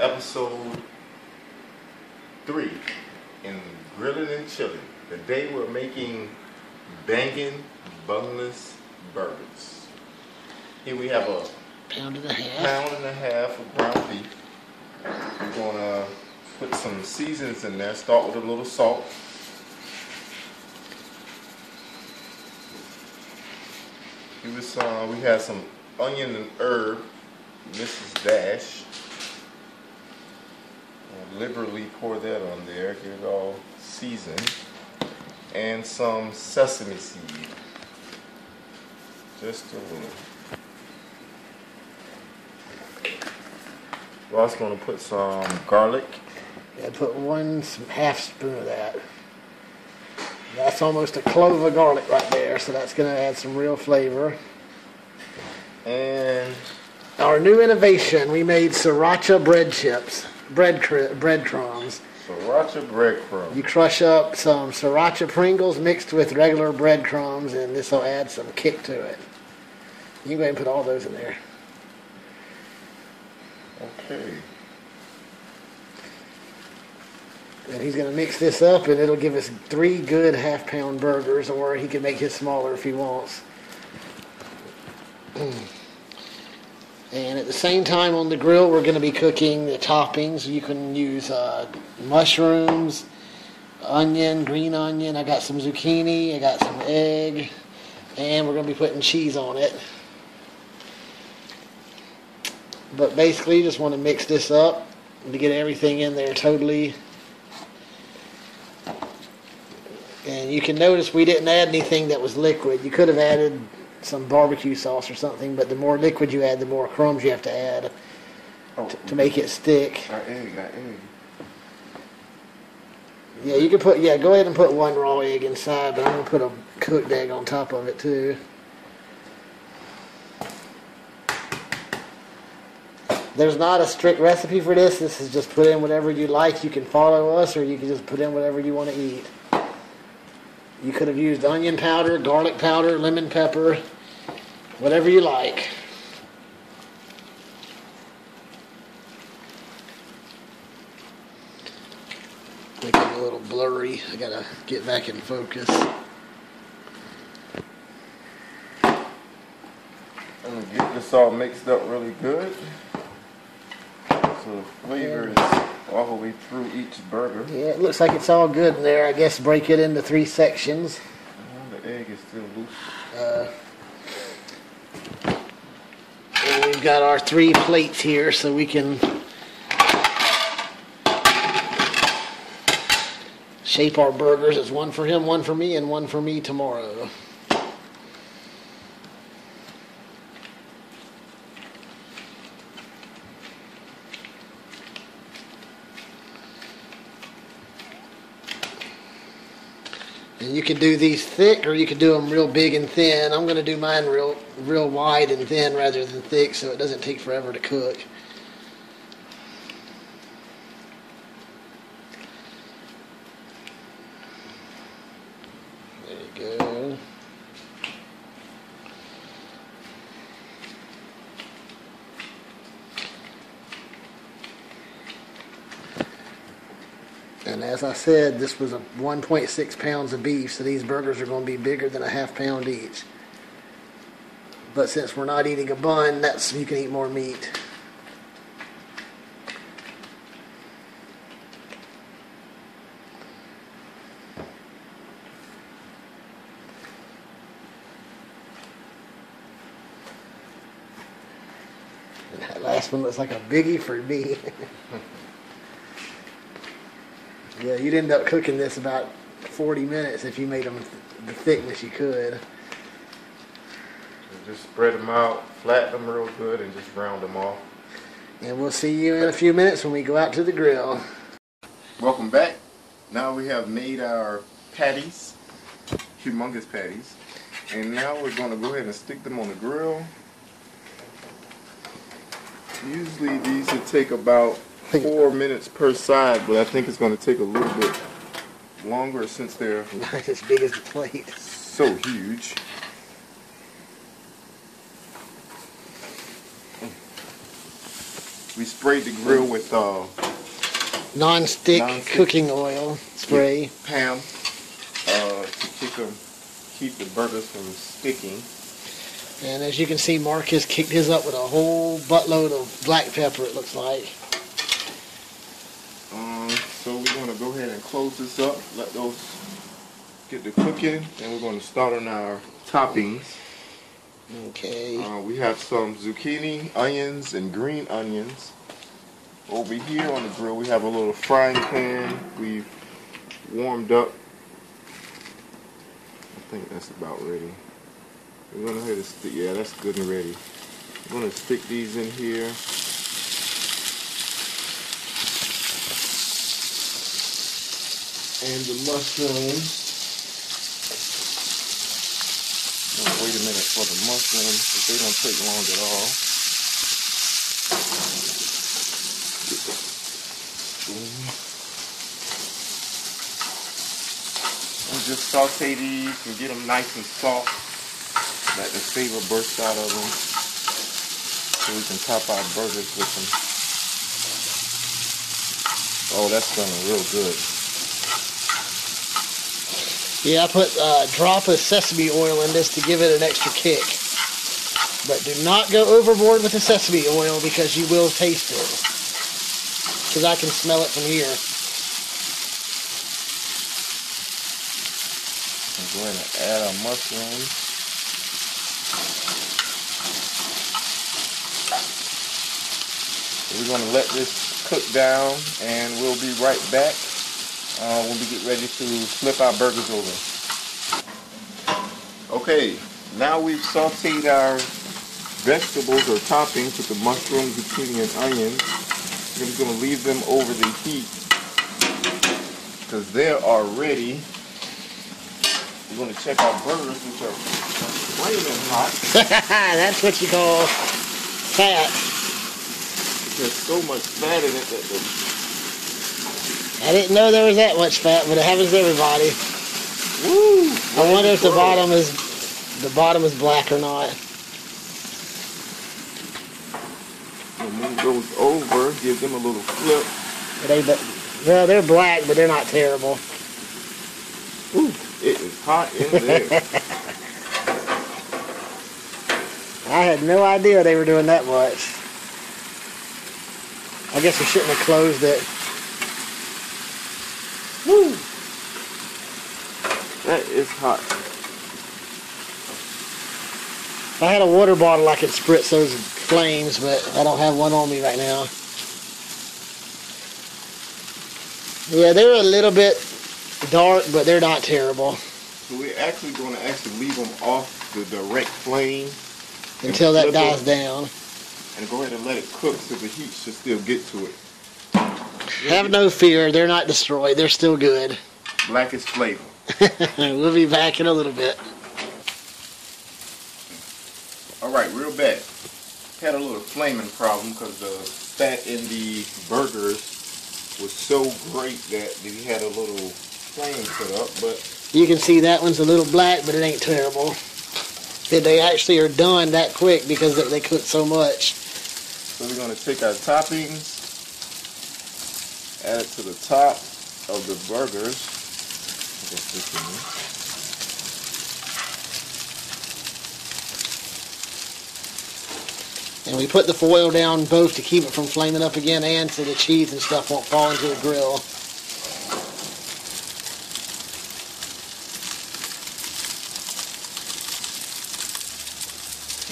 episode 3 in Grillin and Chillin. Today we're making Bangin Bunless burgers. Here we have a pound and a half of ground beef. We're gonna put some seasonings in there. Start with a little salt. We had some onion and herb, Mrs. Dash. I'll liberally pour that on there, get it all seasoned. And some sesame seed. Just a little. We're also going to put some garlic. Yeah, put some half spoon of that. That's almost a clove of garlic right there, so that's going to add some real flavor. And our new innovation, we made sriracha bread chips, breadcrumbs. Sriracha breadcrumbs. You crush up some sriracha Pringles mixed with regular breadcrumbs, and this will add some kick to it. You can go ahead and put all those in there. Okay. And he's going to mix this up, and it'll give us 3 good half-pound burgers, or he can make his smaller if he wants. And at the same time on the grill, we're going to be cooking the toppings. You can use mushrooms, onion, green onion. I got some zucchini. I got some egg. And we're going to be putting cheese on it. But basically, you just want to mix this up to get everything in there totally. And you can notice we didn't add anything that was liquid. You could have added some barbecue sauce or something, but the more liquid you add, the more crumbs you have to add to make it stick. Got egg. Yeah, you can put. Yeah, go ahead and put 1 raw egg inside, but I'm gonna put a cooked egg on top of it too. There's not a strict recipe for this. This is just put in whatever you like. You can follow us, or you can just put in whatever you want to eat. You could have used onion powder, garlic powder, lemon pepper, whatever you like. Make it a little blurry. I gotta get back in focus. I'm gonna get this all mixed up really good. So the flavor is all the way through each burger. Yeah, it looks like it's all good in there. I guess break it into 3 sections. The egg is still loose. And we've got our 3 plates here, so we can shape our burgers. It's 1 for him, 1 for me, and 1 for me tomorrow. And you can do these thick, or you can do them real big and thin. I'm going to do mine real wide and thin rather than thick, so it doesn't take forever to cook. There you go. And as I said, this was 1.6 pounds of beef, so these burgers are going to be bigger than a half pound each. But since we're not eating a bun, you can eat more meat. And that last one looks like a biggie for me. Yeah, you'd end up cooking this about 40 minutes if you made them the thickness you could. So just spread them out, flatten them real good, and just round them off. And we'll see you in a few minutes when we go out to the grill. Welcome back. Now we have made our patties, humongous patties. And now we're going to go ahead and stick them on the grill. Usually these would take about 4 minutes per side, but I think it's going to take a little bit longer since they're not as big as the plate. So huge. We sprayed the grill with non-stick cooking oil spray. Pam to keep the burgers from sticking. And as you can see, Mark has kicked his up with a whole buttload of black pepper, it looks like. So we're going to go ahead and close this up, let those get to cooking, and we're going to start on our toppings. Okay. We have some zucchini, onions, and green onions. Over here on the grill, we have a little frying pan we've warmed up. I think that's about ready. We're going to go ahead and stick, yeah, that's good and ready. We're going to stick these in here. And the mushrooms. Wait a minute for the mushrooms, because they don't take long at all. And just saute these and get them nice and soft. Let the flavor burst out of them. So we can top our burgers with them. Oh, that's smelling real good. Yeah, I put a drop of sesame oil in this to give it an extra kick. But do not go overboard with the sesame oil because you will taste it. Because I can smell it from here. I'm going to add our mushrooms. We're going to let this cook down and we'll be right back when we get ready to flip our burgers over. Okay, now we've sauteed our vegetables or toppings with the mushrooms, zucchini, and onions. We're just going to leave them over the heat because they are ready. We're going to check our burgers, which are flaming hot. That's what you call fat. There's so much fat in it that I didn't know there was that much fat, but it happens to everybody. woo! I wonder if the bottom is black or not. We'll move those over, give them a little flip. Well, they're black, but they're not terrible. Ooh, it is hot in there. I had no idea they were doing that much. I guess we shouldn't have closed it. Woo! That is hot. If I had a water bottle, I could spritz those flames, but I don't have one on me right now. Yeah, they're a little bit dark, but they're not terrible. So we're actually going to leave them off the direct flame Until that dies down. And go ahead and let it cook so the heat should still get to it. Have no fear, they're not destroyed. They're still good. Blackest flavor. We'll be back in a little bit. Alright, real bad. Had a little flaming problem because the fat in the burgers was so great that we had a little flame set up, but You can see that one's a little black, but it ain't terrible. They actually are done that quick because they cook so much. so we're going to take our toppings, add it to the top of the burgers. Get this in there. And we put the foil down both to keep it from flaming up again and so the cheese and stuff won't fall into the grill.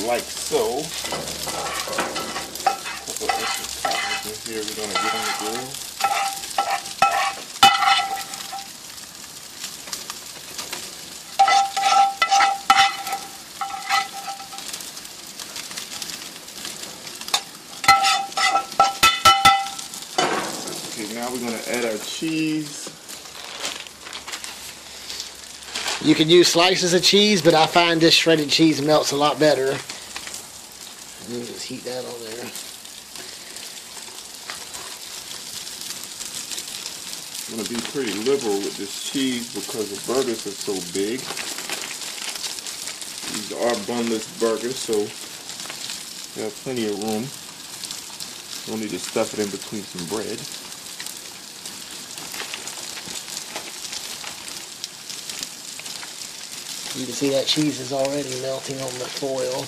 Like so. A couple extra toppings in here we're going to get on the grill. Okay, now we're going to add our cheese. You can use slices of cheese, but I find this shredded cheese melts a lot better. And then just heat that on there. I'm going to be pretty liberal with this cheese because the burgers are so big. These are Bunless burgers, so we have plenty of room. We'll need to stuff it in between some bread. You can see that cheese is already melting on the foil.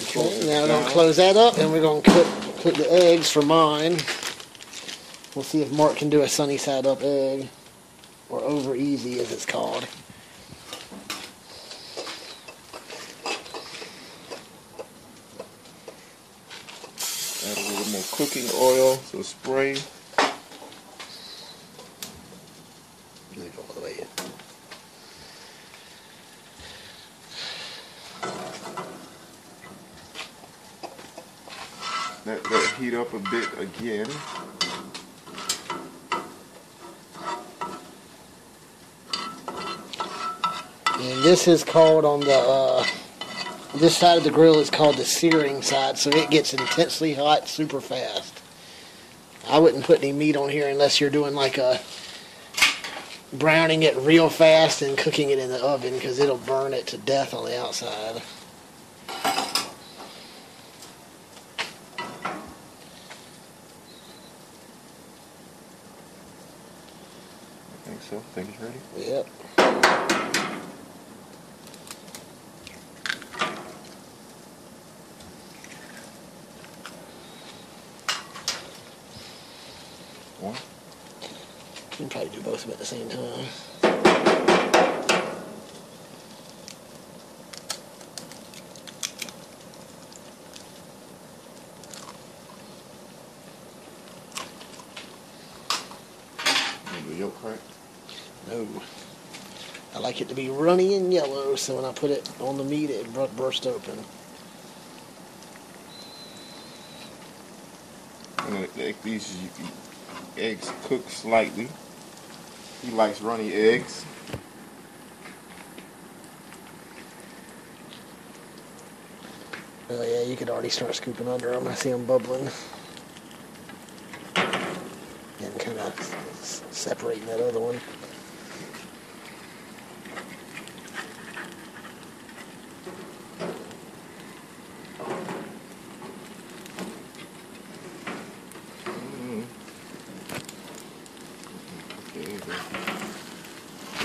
Okay, now we're going to close that up and we're going to cook the eggs for mine. We'll see if Mark can do a sunny side up egg, or over easy as it's called. Add a little more cooking oil, so spray. All the way in. Let that heat up a bit again. And this is called on the this side of the grill is called the searing side, so it gets intensely hot super fast. I wouldn't put any meat on here unless you're doing like a browning it real fast and cooking it in the oven, because it'll burn it to death on the outside. I think so. Think it's ready? Yep. One. You can probably do both of them at the same time. The yolk crack? No. I like it to be runny and yellow, so when I put it on the meat, it burst open. I'm going to let these eggs cook slightly. He likes runny eggs. Oh yeah, you could already start scooping under them. I see them bubbling. And kind of separating that other one.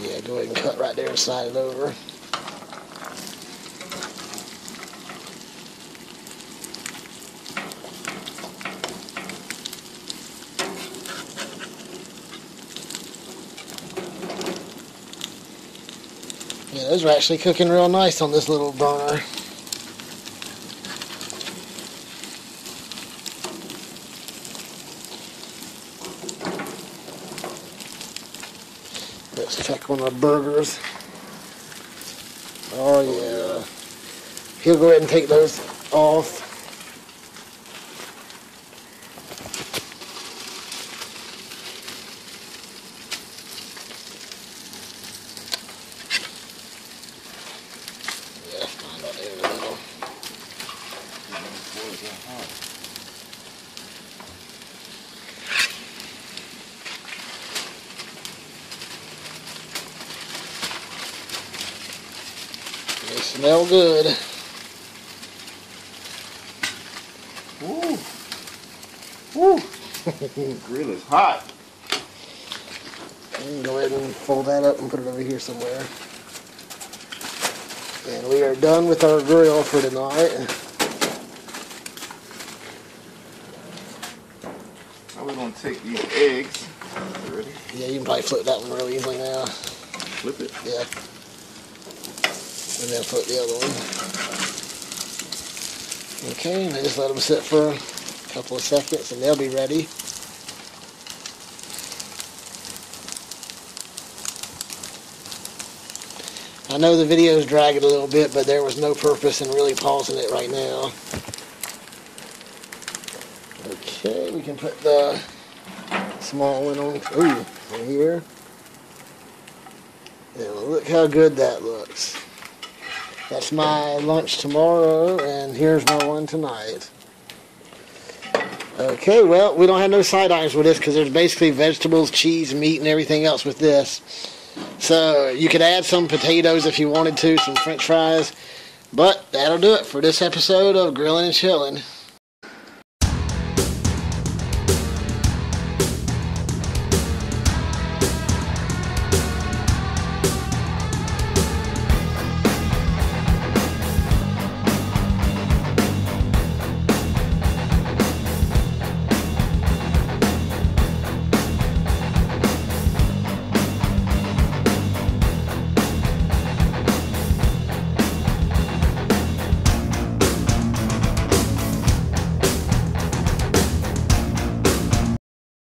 Yeah, go ahead and cut right there and slide it over. Yeah, those are actually cooking real nice on this little burner. Let's check on our burgers. Oh yeah. He'll go ahead and take those off. Yeah, find out there we go. They smell good. Woo! Woo! Grill is hot. And go ahead and fold that up and put it over here somewhere. And we are done with our grill for tonight. Now we're going to take these eggs. Ready? Yeah, you can probably flip that one real easily now. Flip it. Yeah. And then flip the other one. Okay, and I just let them sit for a couple of seconds and they'll be ready. I know the video is dragging a little bit, but there was no purpose in really pausing it right now. Okay, we can put the small one on in here. And look how good that looks. That's my lunch tomorrow, and here's my one tonight. Okay, well, we don't have no side items with this because there's basically vegetables, cheese, meat, and everything else with this. So you could add some potatoes if you wanted to, some french fries. But that'll do it for this episode of Grillin' and Chillin'.